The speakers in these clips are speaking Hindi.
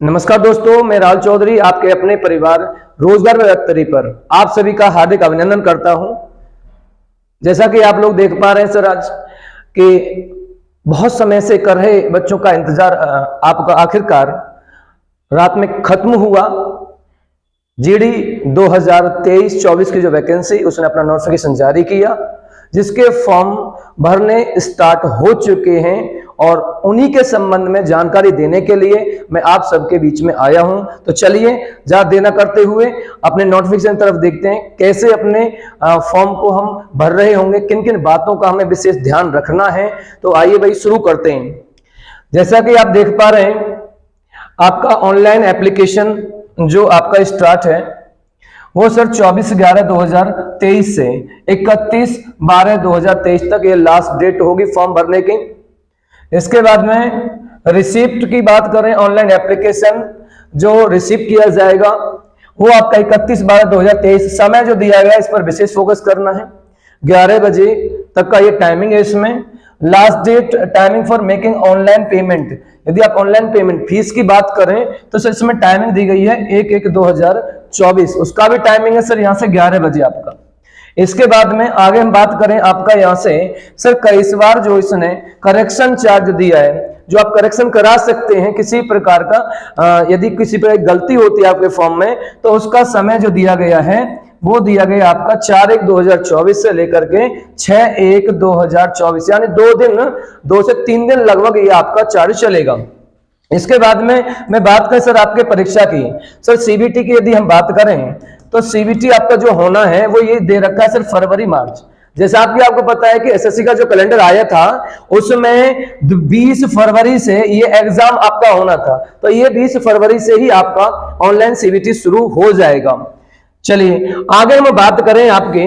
नमस्कार दोस्तों, मैं राहुल चौधरी आपके अपने परिवार रोजगार में बेहतरी पर आप सभी का हार्दिक अभिनंदन करता हूं। जैसा कि आप लोग देख पा रहे हैं सर, आज कि बहुत समय से कर रहे बच्चों का इंतजार आपका आखिरकार रात में खत्म हुआ। जीडी 2023-24 की जो वैकेंसी उसने अपना नोटिफिकेशन जारी किया, जिसके फॉर्म भरने स्टार्ट हो चुके हैं और उन्हीं के संबंध में जानकारी देने के लिए मैं आप सबके बीच में आया हूं। तो चलिए ज्यादा देना करते हुए अपने नोटिफिकेशन तरफ देखते हैं, कैसे अपने फॉर्म को हम भर रहे होंगे, किन किन बातों का हमें विशेष ध्यान रखना है। तो आइए भाई शुरू करते हैं। जैसा कि आप देख पा रहे हैं, आपका ऑनलाइन एप्लीकेशन जो आपका स्टार्ट है वो सर 24/11/2023 से 31/12/2023 तक ये लास्ट डेट होगी फॉर्म भरने की। इसके बाद में रिसिप्ट की बात करें, ऑनलाइन एप्लीकेशन जो रिसीव किया जाएगा वो आपका 31/12/2023। समय जो दिया गया इस पर विशेष फोकस करना है। 11 बजे तक का ये टाइमिंग है। इसमें last date timing for making online payment, यदि आप ऑनलाइन पेमेंट फीस की बात करें तो सर इसमें टाइमिंग दी गई है 1/1/2024। उसका भी टाइमिंग है सर यहाँ से 11 बजे आपका। इसके बाद में आगे हम बात करें आपका यहाँ से सर कई बार जो इसने करेक्शन चार्ज दिया है, जो आप करेक्शन करा सकते हैं किसी प्रकार का, यदि किसी पर गलती होती है आपके फॉर्म में तो उसका समय जो दिया गया है वो दिया गया आपका 4/1/2024 से लेकर के 6/1/2024, यानी 2 से 3 दिन लगभग ये आपका चार्ज चलेगा। इसके बाद में मैं बात करें सर आपके परीक्षा की, सर सीबीटी की यदि हम बात करें तो सीबीटी आपका जो होना है वो ये दे रखा है सर फरवरी मार्च। जैसा आपको पता है कि एसएससी का जो कैलेंडर आया था उसमें 20 फरवरी से ये एग्जाम आपका होना था, तो ये 20 फरवरी से ही आपका ऑनलाइन सीबीटी शुरू हो जाएगा। चलिए आगे हम बात करें आपके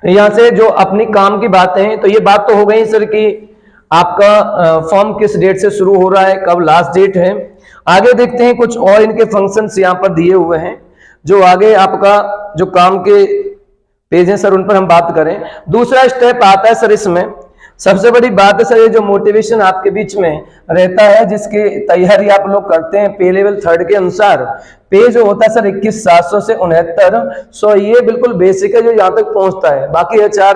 यहां से जो अपनी काम की बातें हैं, तो ये बात तो हो गई सर कि आपका फॉर्म किस डेट से शुरू हो रहा है, कब लास्ट डेट है। आगे देखते हैं कुछ और इनके फंक्शंस यहां पर दिए हुए हैं, जो आगे आपका जो काम के पेज है सर उन पर हम बात करें। दूसरा स्टेप आता है सर, इसमें सबसे बड़ी बात है सर ये जो मोटिवेशन आपके बीच में रहता है, जिसकी तैयारी आप लोग करते हैं पे लेवल 3 के अनुसार। पे जो होता है सर 21,700 से 6900, ये बिल्कुल बेसिक है जो यहाँ तक पहुंचता है। बाकी HR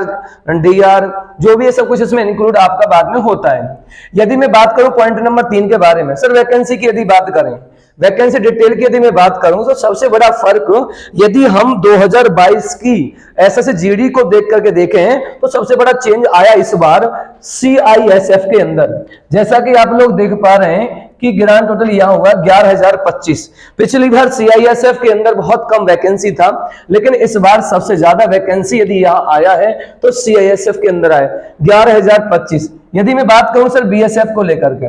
DR जो भी है सब कुछ इसमें इंक्लूड आपका बाद में होता है। यदि मैं बात करूं पॉइंट नंबर 3 के बारे में, सर वैकेंसी की यदि बात करें, वैकेंसी डिटेल की यदि मैं बात करूं तो सबसे बड़ा फर्क यदि हम 2022 की एसएससी जीडी को देख करके देखें तो सबसे बड़ा चेंज आया इस बार CISF के अंदर। जैसा कि आप लोग देख पा रहे हैं कि ग्रांड टोटल यहां हुआ 11,025। पिछली बार CISF के अंदर बहुत कम वैकेंसी था, लेकिन इस बार सबसे ज्यादा वैकेंसी यदि यहां आया है तो CISF के अंदर आया 11,025। यदि मैं बात करूं सर BSF को लेकर के,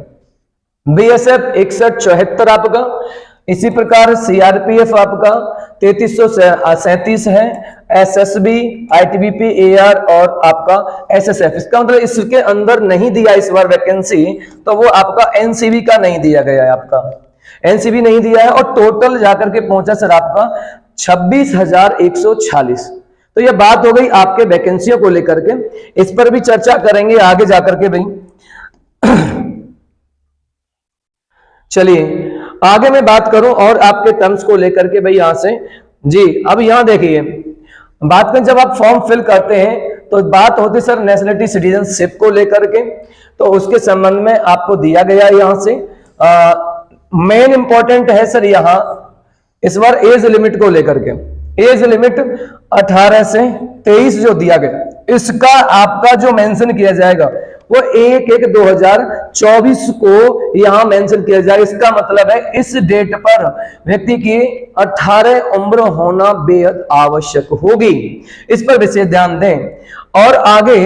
BSF 6174 आपका, इसी प्रकार CRPF आपका 3337 है, SSB, ITBP, AR और आपका SSF। इसका मतलब इसके अंदर नहीं दिया इस बार वैकेंसी, तो वो आपका NCB का नहीं दिया गया है, आपका NCB नहीं दिया है। और टोटल जाकर के पहुंचा सर आपका 26,146। तो ये बात हो गई आपके वैकेंसियों को लेकर के, इस पर भी चर्चा करेंगे आगे जाकर के भाई। चलिए आगे मैं बात करूं और आपके टर्म्स को लेकर के भाई यहां से जी। अब यहां देखिए बात करें, जब आप फॉर्म फिल करते हैं तो बात होती सर नेशनलिटी सिटीजनशिप को लेकर के, तो उसके संबंध में आपको दिया गया यहां से मेन इंपॉर्टेंट है सर यहां इस बार एज लिमिट को लेकर के। एज लिमिट 18 से 23 जो दिया गया, इसका आपका जो मेंशन किया जाएगा वो 1/1/2024 को यहां मेंशन किया जाएगा। इसका मतलब है इस डेट पर व्यक्ति की 18 उम्र होना बेहद आवश्यक होगी, इस पर विशेष ध्यान दें। और आगे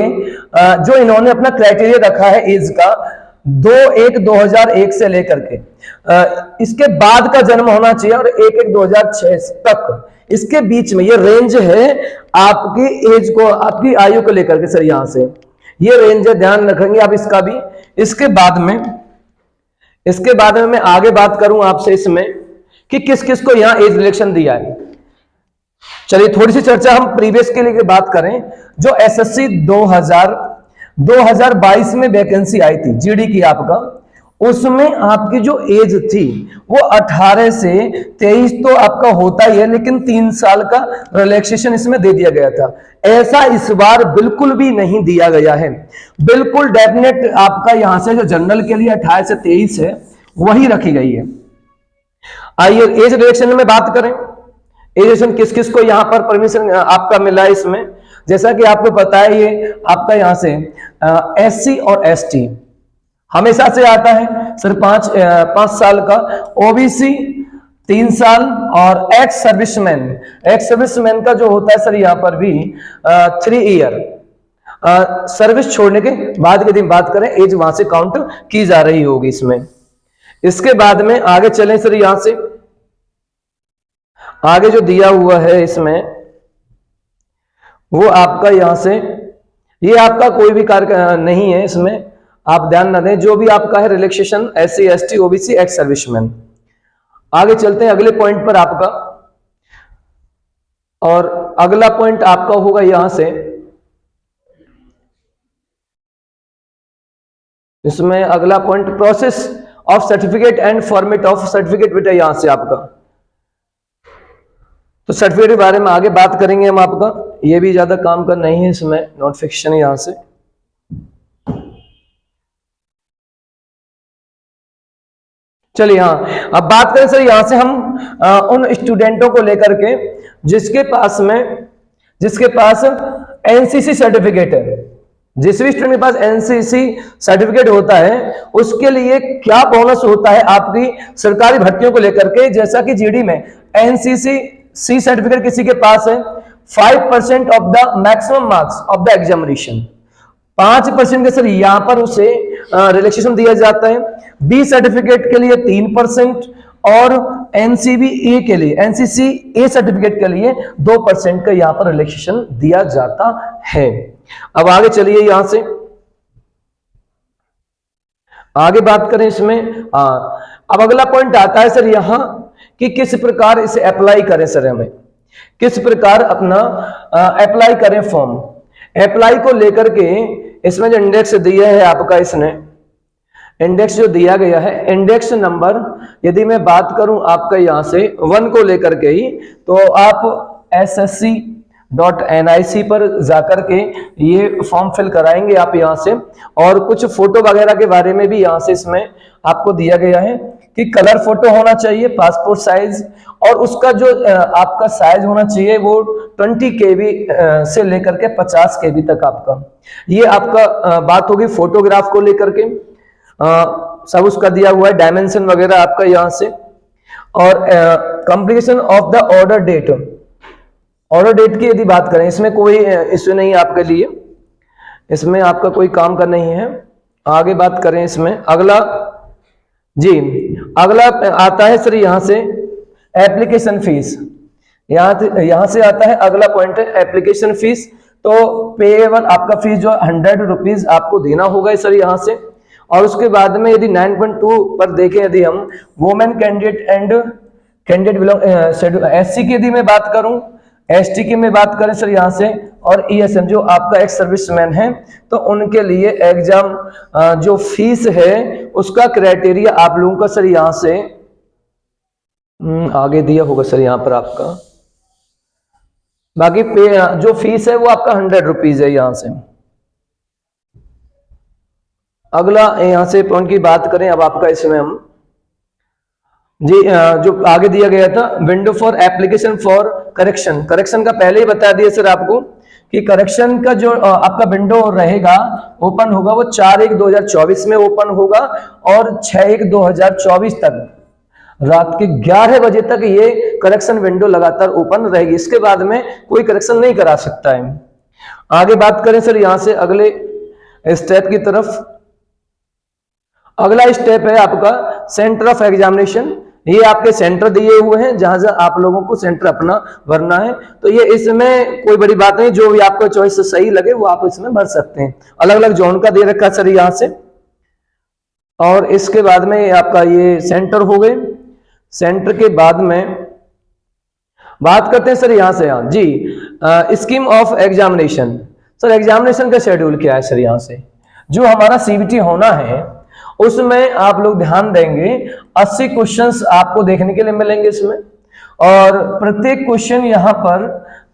जो इन्होंने अपना क्राइटेरिया रखा है एज का 2/1/2001 से लेकर के इसके बाद का जन्म होना चाहिए और 1/1/2006 तक, इसके बीच में ये रेंज है आपकी एज को, आपकी आयु को लेकर के सर यहां से ये रेंज है, ध्यान रखेंगे आप इसका भी। इसके बाद में मैं आगे बात करूं आपसे इसमें कि किस किस को यहां एज रिलेक्शन दिया है। चलिए थोड़ी सी चर्चा हम प्रीवियस के लिए बात करें। जो एसएससी 2022 में वैकेंसी आई थी जीडी की आपका, उसमें आपकी जो एज थी वो 18 से 23 तो आपका होता ही है, लेकिन 3 साल का रिलैक्सेशन इसमें दे दिया गया था। ऐसा इस बार बिल्कुल भी नहीं दिया गया है, बिल्कुल डेफिनेट आपका यहां से जो जनरल के लिए 18 से 23 है वही रखी गई है। आइए एज रिलेक्शन में बात करें। एजुकेशन किस किस को यहाँ पर परमिशन आपका मिला है इसमें, जैसा कि आपको पता है ये आपका यहाँ से एससी और एसटी हमेशा से आता है सर 5 साल का, ओबीसी 3 साल और एक्स सर्विसमैन का जो होता है सर यहाँ पर भी 3 ईयर सर्विस छोड़ने के बाद के दिन बात करें एज वहां से काउंट की जा रही होगी इसमें। इसके बाद में आगे चलें सर, यहां से आगे जो दिया हुआ है इसमें वो आपका यहां से ये आपका कोई भी कार्य नहीं है इसमें, आप ध्यान न दें, जो भी आपका है relaxation SC ST OBC ex serviceman. आगे चलते हैं अगले पॉइंट पर आपका, और अगला पॉइंट आपका होगा यहां से, इसमें अगला point process of certificate and format of certificate बेटा यहां से आपका, तो सर्टिफिकेट के बारे में आगे बात करेंगे हम आपका, ये भी ज्यादा काम का नहीं है इसमें, नोट फिक्शन यहां से। चलिए हाँ, अब बात करें सर यहां से हम उन स्टूडेंटों को लेकर के जिसके पास एनसीसी सर्टिफिकेट है, जिस भी स्टूडेंट के पास एनसीसी सर्टिफिकेट होता है उसके लिए क्या बोनस होता है आपकी सरकारी भर्तियों को लेकर के, जैसा कि जीडी में एनसीसी सी सर्टिफिकेट किसी के पास है 5% of the maximum marks of the examination, 5% के सर यहां पर उसे रिलैक्सेशन दिया जाता है। बी सर्टिफिकेट के लिए 3% और एनसीबी ए के लिए एनसीसी ए सर्टिफिकेट के लिए 2% का यहां पर रिलैक्सेशन दिया जाता है। अब आगे चलिए यहां से आगे बात करें इसमें, अब अगला पॉइंट आता है सर यहां कि किस प्रकार इसे अप्लाई करें सर, हमें किस प्रकार अपना अप्लाई करें फॉर्म। अप्लाई को लेकर के इसमें जो इंडेक्स दिया है आपका, इसने इंडेक्स जो दिया गया है, इंडेक्स नंबर यदि मैं बात करूं आपका यहां से 1 को लेकर के ही, तो आप ssc.nic पर जाकर के ये फॉर्म फिल कराएंगे आप यहां से, और कुछ फोटो वगैरह के बारे में भी यहां से इसमें आपको दिया गया है कि कलर फोटो होना चाहिए पासपोर्ट साइज, और उसका जो आपका साइज होना चाहिए वो 20 KB से लेकर के 50 KB तक आपका, ये आपका बात होगी फोटोग्राफ को लेकर के, सब उसका दिया हुआ है डायमेंशन वगैरह आपका यहां से। और completion of the order date की यदि बात करें, इसमें कोई इश्यू नहीं आपके लिए, इसमें आपका कोई काम का नहीं है। आगे बात करें इसमें अगला आता है सर यहां से एप्लीकेशन फीस, यहां से आता है अगला पॉइंट है एप्लीकेशन फीस। तो पेएबल आपका फीस जो 100 रुपीज आपको देना होगा सर यहां से। और उसके बाद में यदि 9.2 पर देखें, यदि हम वुमेन कैंडिडेट बिलोंग एससी की यदि मैं बात करूं, एसटी की मैं बात करें सर यहां से, और ईएसएम जो आपका एक्स सर्विसमैन है, तो उनके लिए एग्जाम जो फीस है उसका क्राइटेरिया आप लोगों का सर यहां से आगे दिया होगा सर यहां पर आपका, बाकी जो फीस है वो आपका 100 रुपीज है यहां से। अगला यहां से पॉइंट की बात करें अब आपका, इसमें हम जो आगे दिया गया था window for application for correction का पहले ही बता दिया सर आपको कि करेक्शन का जो आपका विंडो रहेगा ओपन होगा वो 4/1/2024 में ओपन होगा, और 6/1/2024 तक रात के 11 बजे तक ये करेक्शन विंडो लगातार ओपन रहेगी। इसके बाद में कोई करेक्शन नहीं करा सकता है। आगे बात करें सर यहां से अगले स्टेप की तरफ, अगला स्टेप है आपका सेंटर ऑफ एग्जामिनेशन। ये आपके सेंटर दिए हुए हैं जहां जहां आप लोगों को सेंटर अपना भरना है, तो ये इसमें कोई बड़ी बात नहीं, जो भी आपको चॉइस सही लगे वो आप इसमें भर सकते हैं। अलग अलग जोन का दे रखा सर यहां से। और इसके बाद में आपका ये सेंटर हो गए। सेंटर के बाद में बात करते हैं सर यहां से scheme of examination. Sir examination का शेड्यूल क्या है सर यहां से, जो हमारा सीबीटी होना है उसमें आप लोग ध्यान देंगे 80 क्वेश्चंस आपको देखने के लिए मिलेंगे इसमें, और प्रत्येक क्वेश्चन यहां पर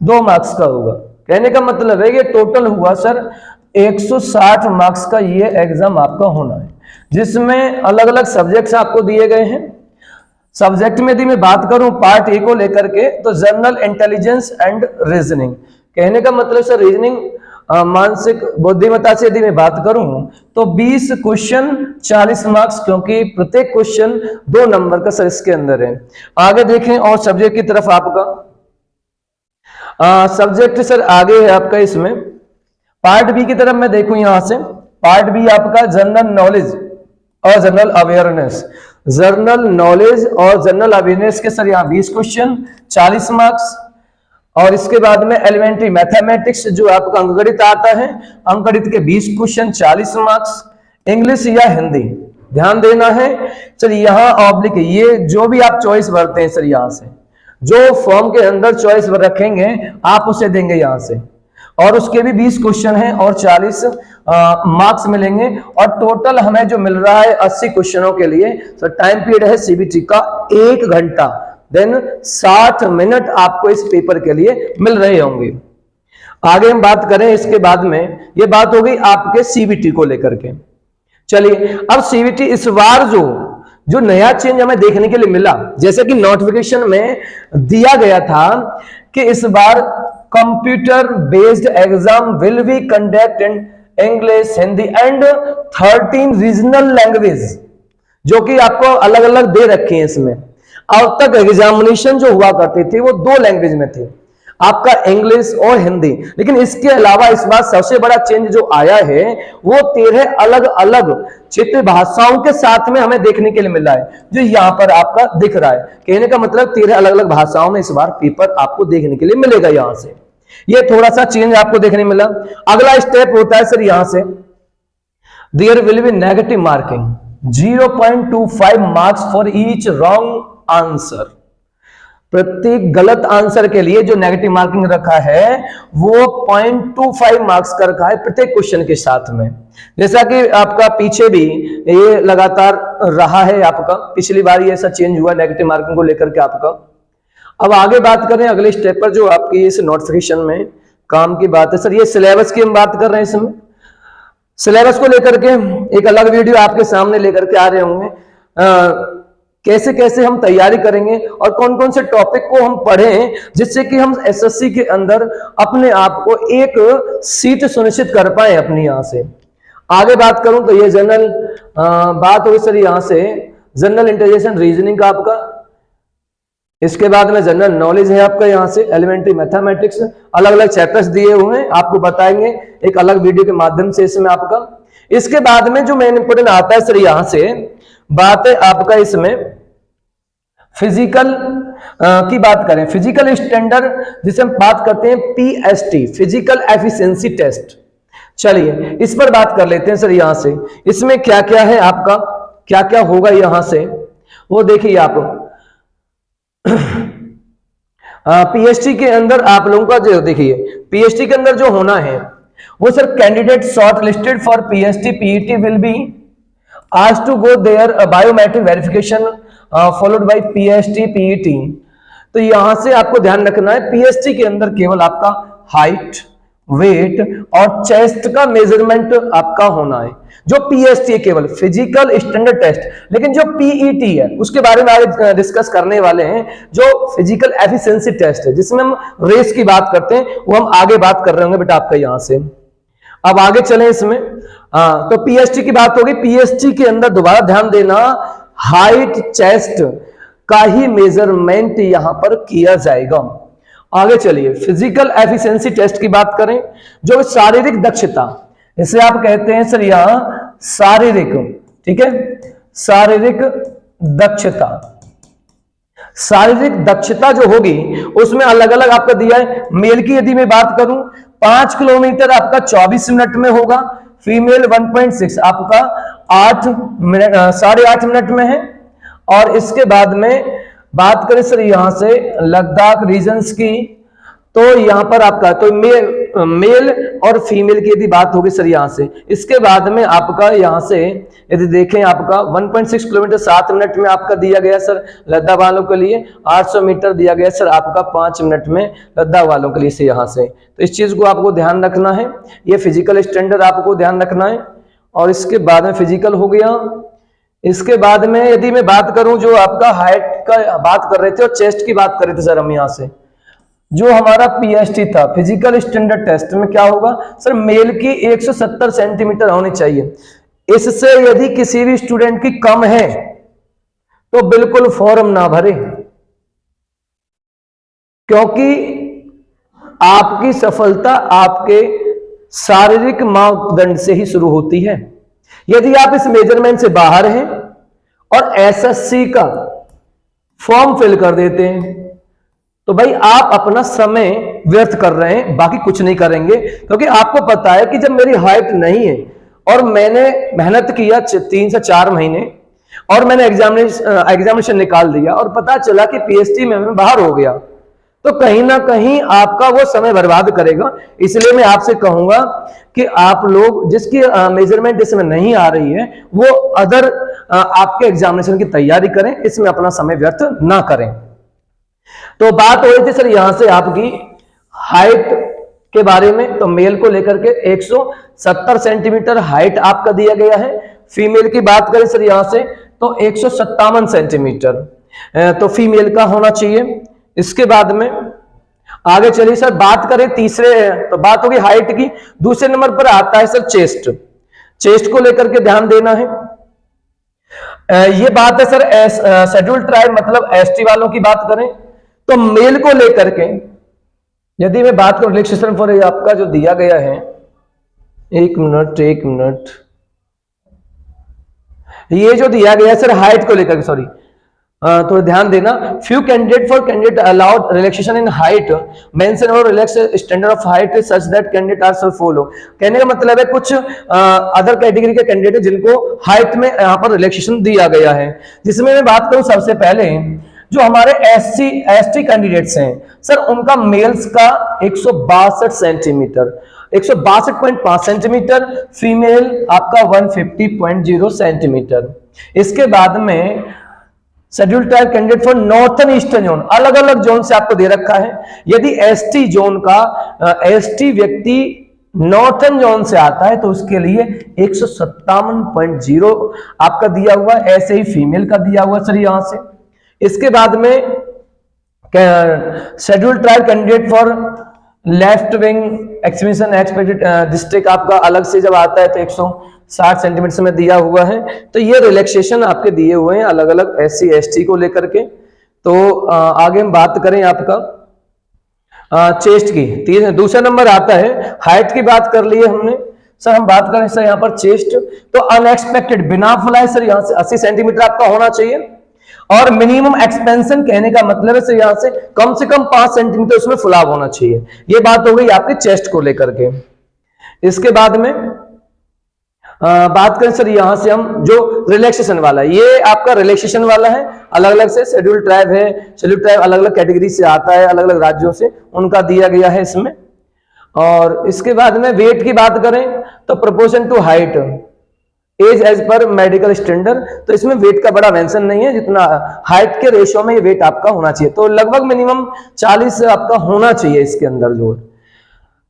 2 मार्क्स का होगा। कहने का मतलब है कि टोटल हुआ सर 160 मार्क्स का ये एग्जाम आपका होना है, जिसमें अलग अलग सब्जेक्ट्स आपको दिए गए हैं। सब्जेक्ट में यदि मैं बात करूं पार्ट ए को लेकर के, तो जनरल इंटेलिजेंस एंड रीजनिंग, कहने का मतलब सर रीजनिंग मानसिक बुद्धिमत्ता से यदि मैं बात करूं तो 20 क्वेश्चन 40 मार्क्स, क्योंकि प्रत्येक क्वेश्चन 2 नंबर का सर इसके अंदर है। आगे देखें और सब्जेक्ट की तरफ आपका सब्जेक्ट सर आगे है आपका, इसमें पार्ट बी की तरफ मैं देखूं, यहां से पार्ट बी आपका जनरल नॉलेज और जनरल अवेयरनेस। जनरल नॉलेज और जनरल अवेयरनेस के सर यहाँ 20 क्वेश्चन 40 मार्क्स, और इसके बाद में एलिमेंट्री मैथमेटिक्स जो आपका अंकगणित आता है, अंकगणित के 20 क्वेश्चन 40 मार्क्स। इंग्लिश या हिंदी ध्यान देना है सर, यहाँ ऑब्लिक ये जो भी आप चॉइस भरते हैं सर, यहाँ से जो फॉर्म के अंदर चॉइस रखेंगे आप उसे देंगे यहाँ से, और उसके भी 20 क्वेश्चन हैं और 40 मार्क्स मिलेंगे, और टोटल हमें जो मिल रहा है 80 क्वेश्चनों के लिए सर टाइम पीरियड है सीबीटी का 1 घंटा, देन 60 मिनट आपको इस पेपर के लिए मिल रहे होंगे। आगे हम बात करें इसके बाद में, ये बात हो गई आपके सीबीटी को लेकर के। चलिए अब सीबीटी इस बार जो नया चेंज हमें देखने के लिए मिला, जैसे कि नोटिफिकेशन में दिया गया था कि इस बार computer based exam will be conduct in English, Hindi and 13 regional language, जो कि आपको अलग अलग दे रखी है इसमें। अब तक एग्जामिनेशन जो हुआ करती थी वो 2 लैंग्वेज में थी, आपका इंग्लिश और हिंदी, लेकिन इसके अलावा इस बार सबसे बड़ा चेंज जो आया है वो 13 अलग अलग क्षेत्रीय भाषाओं के साथ में हमें देखने के लिए मिला है, जो यहाँ पर आपका दिख रहा है। कहने का मतलब 13 अलग अलग भाषाओं में इस बार पेपर आपको देखने के लिए मिलेगा। यहां से ये थोड़ा सा चेंज आपको देखने मिला। अगला स्टेप होता है सर यहां से, there will be negative marking 0.25 marks for each wrong answer. प्रत्येक गलत आंसर के लिए जो नेगेटिव मार्किंग रखा है वो 0.25 मार्क्स का रखा है प्रत्येक क्वेश्चन के साथ में, जैसा कि आपका पीछे भी ये लगातार रहा है। आपका पिछली बार ये ऐसा चेंज हुआ नेगेटिव मार्किंग को लेकर के आपका। अब आगे बात करें अगले स्टेप पर, जो आपकी इस नोटिफिकेशन में काम की बात है सर, ये सिलेबस की हम बात कर रहे हैं। इसमें सिलेबस को लेकर के एक अलग वीडियो आपके सामने लेकर के आ रहे होंगे, कैसे कैसे हम तैयारी करेंगे और कौन कौन से टॉपिक को हम पढ़ें, जिससे कि हम एसएससी के अंदर अपने आप को एक सीट सुनिश्चित कर पाए अपनी। यहां से आगे बात करूं तो ये जनरल बात होगी सर, यहां से जनरल इंटेलिजेंस एंड रीजनिंग का आपका, इसके बाद में जनरल नॉलेज है आपका, यहां से एलिमेंट्री मैथमेटिक्स, अलग अलग चैप्टर्स दिए हुए हैं, आपको बताएंगे एक अलग वीडियो के माध्यम से इसमें आपका। इसके बाद में जो मेन इंपोर्टेंट आता है सर, यहां से बात है आपका इसमें फिजिकल की बात करें, फिजिकल स्टैंडर्ड जिसे हम बात करते हैं पीएसटी, फिजिकल एफिशिएंसी टेस्ट। चलिए इस पर बात कर लेते हैं सर। यहां से इसमें क्या क्या है आपका, क्या क्या होगा यहां से वो देखिए आप। पीएसटी के अंदर आप लोगों का जो देखिए, पीएसटी के अंदर जो होना है वो sir, candidate short listed for PST PET will be asked to go their biometric verification followed by PST PET। तो यहां से आपको ध्यान रखना है, पीएसटी के अंदर केवल आपका हाइट, वेट और चेस्ट का मेजरमेंट आपका होना है। जो पीएसटी है केवल फिजिकल स्टैंडर्ड टेस्ट, लेकिन जो पीईटी है उसके बारे में आगे डिस्कस करने वाले हैं, जो फिजिकल एफिशिएंसी टेस्ट है जिसमें हम रेस की बात करते हैं, वो हम आगे बात कर रहे होंगे बेटा आपका। यहां से अब आगे चले इसमें, तो पीएसटी की बात होगी। पीएसटी के अंदर दोबारा ध्यान देना, हाइट चेस्ट का ही मेजरमेंट यहां पर किया जाएगा। आगे चलिए फिजिकल एफिशिएंसी टेस्ट की बात करें, जो शारीरिक दक्षता, इसे आप कहते हैं सर यहां शारीरिक, ठीक है, शारीरिक दक्षता। शारीरिक दक्षता जो होगी उसमें अलग अलग आपका दिया है। मेल की यदि मैं बात करूं 5 किलोमीटर आपका 24 मिनट में होगा, फीमेल 1.6 आपका 8.5 मिनट में है। और इसके बाद में बात करें सर यहां से लद्दाख रीजन्स की, तो यहाँ पर आपका तो मेल और फीमेल की यदि बात होगी सर यहाँ से, इसके बाद में आपका यहाँ से यदि देखें आपका 1.6 किलोमीटर 7 मिनट में आपका दिया गया सर लद्दाख वालों के लिए, 800 मीटर दिया गया सर आपका 5 मिनट में लद्दाख वालों के लिए से यहाँ से। तो इस चीज को आपको ध्यान रखना है, ये फिजिकल स्टैंडर्ड आपको ध्यान रखना है। और इसके बाद में फिजिकल हो गया। इसके बाद में यदि मैं बात करूं जो आपका हाइट का बात कर रहे थे और चेस्ट की बात कर रहे थे सर हम यहाँ से, जो हमारा पीएसटी था फिजिकल स्टैंडर्ड टेस्ट में क्या होगा सर, मेल की 170 सेंटीमीटर होनी चाहिए। इससे यदि किसी भी स्टूडेंट की कम है तो बिल्कुल फॉर्म ना भरे, क्योंकि आपकी सफलता आपके शारीरिक मापदंड से ही शुरू होती है। यदि आप इस मेजरमेंट से बाहर हैं और एसएससी का फॉर्म फिल कर देते हैं तो भाई आप अपना समय व्यर्थ कर रहे हैं, बाकी कुछ नहीं करेंगे। क्योंकि आपको पता है कि जब मेरी हाइट नहीं है और मैंने मेहनत किया 3 से 4 महीने और मैंने एग्जामिनेशन निकाल दिया और पता चला कि पीएसटी में मैं बाहर हो गया, तो कहीं ना कहीं आपका वो समय बर्बाद करेगा। इसलिए मैं आपसे कहूंगा कि आप लोग जिसकी मेजरमेंट इसमें नहीं आ रही है वो अदर आपके एग्जामिनेशन की तैयारी करें, इसमें अपना समय व्यर्थ ना करें। तो बात हो रही थी सर यहां से आपकी हाइट के बारे में, तो मेल को लेकर के 170 सेंटीमीटर हाइट आपका दिया गया है। फीमेल की बात करें सर यहां से तो 157 सेंटीमीटर तो फीमेल का होना चाहिए। इसके बाद में आगे चलिए सर बात करें तीसरे, तो बात होगी हाइट की। दूसरे नंबर पर आता है सर चेस्ट। चेस्ट को लेकर के ध्यान देना है। ये बात है सर शेड्यूल्ड ट्राइब मतलब एसटी वालों की बात करें तो मेल को लेकर के यदि मैं बात करूं रिलैक्सेशन फॉर आपका जो दिया गया है, एक मिनट, ये जो दिया गया है सर हाइट को लेकर के, सॉरी तो ध्यान देना, few candidate allowed relaxation in height mention और relax standard of height such that candidate are so follow. कहने का मतलब है कुछ अदर कैटेगरी के कैंडिडेट है जिनको हाइट में यहाँ पर रिलैक्सेशन दिया गया है। जिसमें मैं बात करूं सबसे पहले जो हमारे एसटी कैंडिडेट्स हैं सर, उनका मेल्स का 162 सेंटीमीटर 162.5 सेंटीमीटर, फीमेल आपका 150.0 सेंटीमीटर। इसके बाद में schedule tribe candidate for northern eastern zone, अलग अलग जोन से आपको दे रखा है। यदि एसटी जोन का एसटी व्यक्ति नॉर्थन जोन से आता है तो उसके लिए 157.0 आपका दिया हुआ, ऐसे ही फीमेल का दिया हुआ सर यहां से। इसके बाद में schedule tribe candidate for left wing extremism expected district आपका अलग से जब आता है तो 160 सेंटीमीटर में दिया हुआ है। तो ये रिलैक्सेशन आपके दिए हुए हैं अलग अलग एससी एसटी को लेकर के। तो आगे हम बात करें आपका चेस्ट की, दूसरा नंबर आता है हाइट की बात कर ली है हमने सर। हम बात करें सर यहाँ पर चेस्ट, तो अनएक्सपेक्टेड बिना फुलाए सर यहाँ से 80 सेंटीमीटर आपका होना चाहिए। और मिनिमम एक्सपेंशन कहने का मतलब है सर यहाँ से कम 5 सेंटीमीटर उसमें फुलाव होना चाहिए। ये बात हो गई आपके चेस्ट को लेकर के। इसके बाद में बात करें सर यहां से हम जो रिलैक्सेशन वाला है, ये आपका रिलैक्सेशन वाला है, अलग अलग से शेड्यूल ट्राइब है। शेड्यूल ट्राइब अलग अलग कैटेगरी से आता है, अलग अलग राज्यों से उनका दिया गया है इसमें। और इसके बाद में वेट की बात करें तो proportion to height age as per medical standard, तो इसमें वेट का बड़ा मेंशन नहीं है, जितना हाइट के रेशियो में ये वेट आपका होना चाहिए। तो लगभग मिनिमम 40 आपका होना चाहिए इसके अंदर जो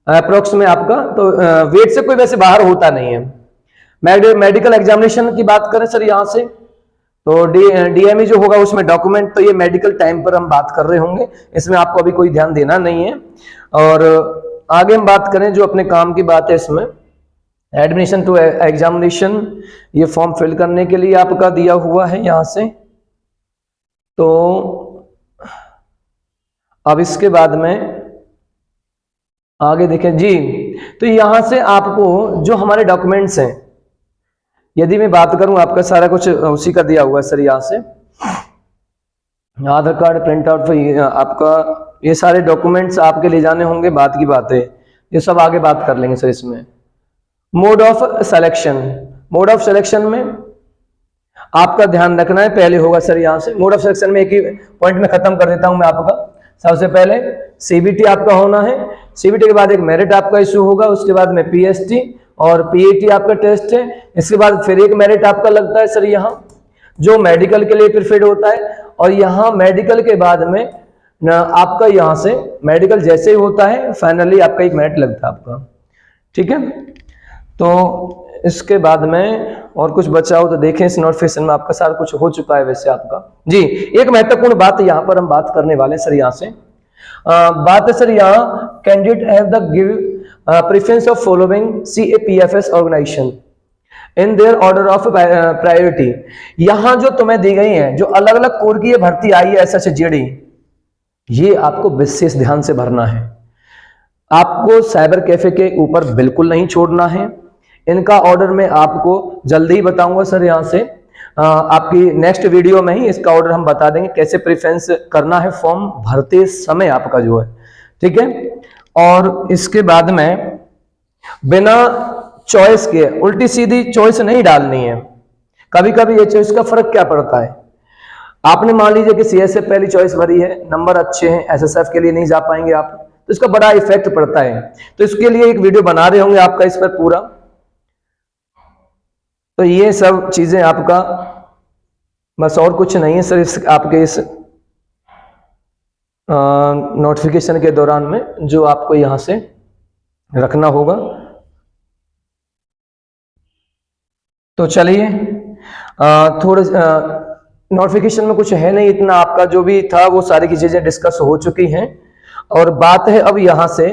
अप्रोक्स में आपका, तो वेट से कोई वैसे बाहर होता नहीं है। मेडिकल एग्जामिनेशन की बात करें सर यहां से तो डीएमई जो होगा उसमें डॉक्यूमेंट, तो ये मेडिकल टाइम पर हम बात कर रहे होंगे, इसमें आपको अभी कोई ध्यान देना नहीं है। और आगे हम बात करें जो अपने काम की बात है इसमें एडमिशन टू एग्जामिनेशन, ये फॉर्म फिल करने के लिए आपका दिया हुआ है यहां से। तो अब इसके बाद में आगे देखें जी, तो यहां से आपको जो हमारे डॉक्यूमेंट्स हैं, यदि मैं बात करूं आपका सारा कुछ उसी का दिया हुआ है सर। यहां से आधार कार्ड प्रिंट आउट, आपका ये सारे डॉक्यूमेंट्स आपके ले जाने होंगे, बात की बात है, ये सब आगे बात कर लेंगे सर। इसमें mode of selection, mode of selection में आपका ध्यान रखना है, पहले होगा सर यहां से मोड ऑफ सिलेक्शन में एक ही पॉइंट में खत्म कर देता हूं मैं आपका। सबसे पहले सीबीटी आपका होना है, सीबीटी के बाद एक मेरिट आपका इशू होगा, उसके बाद में पीएसटी और पीएटी आपका टेस्ट है, इसके बाद फिर एक मेरिट आपका लगता है सर यहाँ, जो मेडिकल के लिए प्रिफर्ड होता है, और यहाँ मेडिकल के बाद में आपका यहाँ से मेडिकल जैसे ही होता है फाइनली आपका एक मेरिट लगता है आपका, ठीक है। तो इसके बाद में और कुछ बचा हो तो देखें, इस नोटिफिकेशन में आपका सारा कुछ हो चुका है वैसे आपका जी। एक महत्वपूर्ण बात यहाँ पर हम बात करने वाले हैं सर, यहाँ से बात है सर, यहाँ candidate have the give preference of following CAPFS organisation in their order of priority. यहाँ जो तुम्हें दी गई है, जो अलग अलग कोर की ये भर्ती आई है SHGD, ये आपको विशेष ध्यान से भरना है। आपको साइबर कैफे के ऊपर बिल्कुल नहीं छोड़ना है। इनका ऑर्डर मैं आपको जल्दी ही बताऊंगा सर, यहाँ से आपकी नेक्स्ट वीडियो में ही इसका ऑर्डर हम बता देंगे, कैसे प्रेफरेंस करना है फॉर्म भरते समय आपका जो है, ठीक है। और इसके बाद में बिना चॉइस के उल्टी सीधी चॉइस नहीं डालनी है। कभी कभी ये चॉइस का फर्क क्या पड़ता है, आपने मान लीजिए कि CS से पहली चॉइस भरी है, नंबर अच्छे हैं, SSF के लिए नहीं जा पाएंगे आप, तो इसका बड़ा इफेक्ट पड़ता है। तो इसके लिए एक वीडियो बना रहे होंगे आपका इस पर पूरा। तो ये सब चीजें आपका बस, और कुछ नहीं है सर इस आपके इस नोटिफिकेशन के दौरान में जो आपको यहां से रखना होगा। तो चलिए थोड़े नोटिफिकेशन में कुछ है नहीं इतना, आपका जो भी था वो सारी की चीजें डिस्कस हो चुकी हैं। और बात है अब यहां से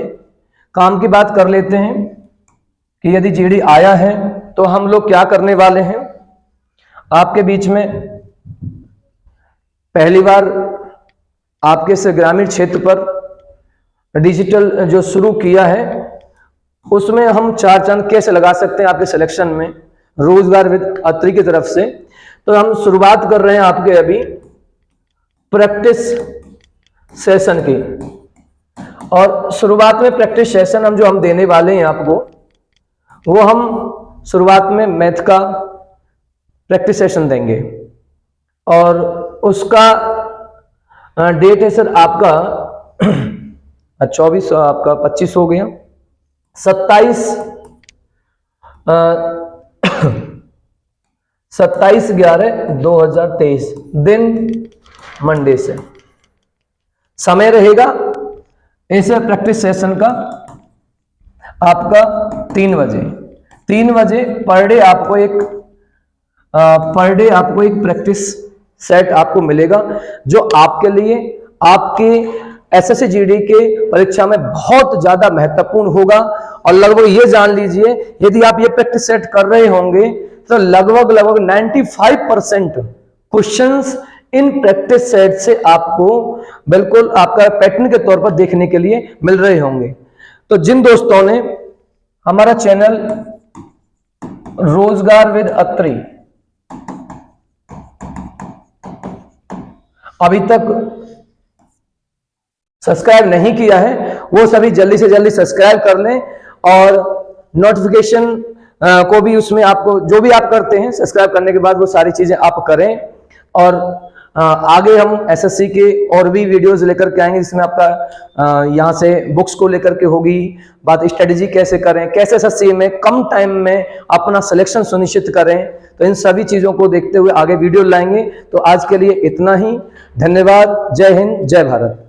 काम की बात कर लेते हैं कि यदि GD आया है तो हम लोग क्या करने वाले हैं। आपके बीच में पहली बार आपके इस ग्रामीण क्षेत्र पर डिजिटल जो शुरू किया है, उसमें हम 4 चांद कैसे लगा सकते हैं आपके सिलेक्शन में, रोजगार विद अत्री की तरफ से। तो हम शुरुआत कर रहे हैं आपके अभी प्रैक्टिस सेशन की, और शुरुआत में प्रैक्टिस सेशन हम जो हम देने वाले हैं आपको, वो हम शुरुआत में मैथ का प्रैक्टिस सेशन देंगे, और उसका डेट है सर आपका 24, आपका 25 हो गया, 27/11/2023 दिन मंडे से समय रहेगा इस प्रैक्टिस सेशन का आपका 3 बजे पर डे आपको एक प्रैक्टिस सेट आपको मिलेगा, जो आपके लिए आपके SSGD के परीक्षा में बहुत ज्यादा महत्वपूर्ण होगा। और लगभग ये जान लीजिए, यदि आप ये प्रैक्टिस सेट कर रहे होंगे तो लगभग 95% क्वेश्चंस इन प्रैक्टिस सेट से आपको बिल्कुल आपका पैटर्न के तौर पर देखने के लिए मिल रहे होंगे। तो जिन दोस्तों ने हमारा चैनल रोजगार विद अत्री अभी तक सब्सक्राइब नहीं किया है, वो सभी जल्दी से जल्दी सब्सक्राइब कर लें, और नोटिफिकेशन को भी उसमें आपको जो भी आप करते हैं सब्सक्राइब करने के बाद वो सारी चीजें आप करें। और आगे हम SSC के और भी वीडियोस लेकर के आएंगे, जिसमें आपका यहाँ से बुक्स को लेकर के होगी बात, स्ट्रेटेजी कैसे करें, कैसे SSC में कम टाइम में अपना सिलेक्शन सुनिश्चित करें। तो इन सभी चीजों को देखते हुए आगे वीडियो लाएंगे। तो आज के लिए इतना ही, धन्यवाद, जय हिंद, जय भारत।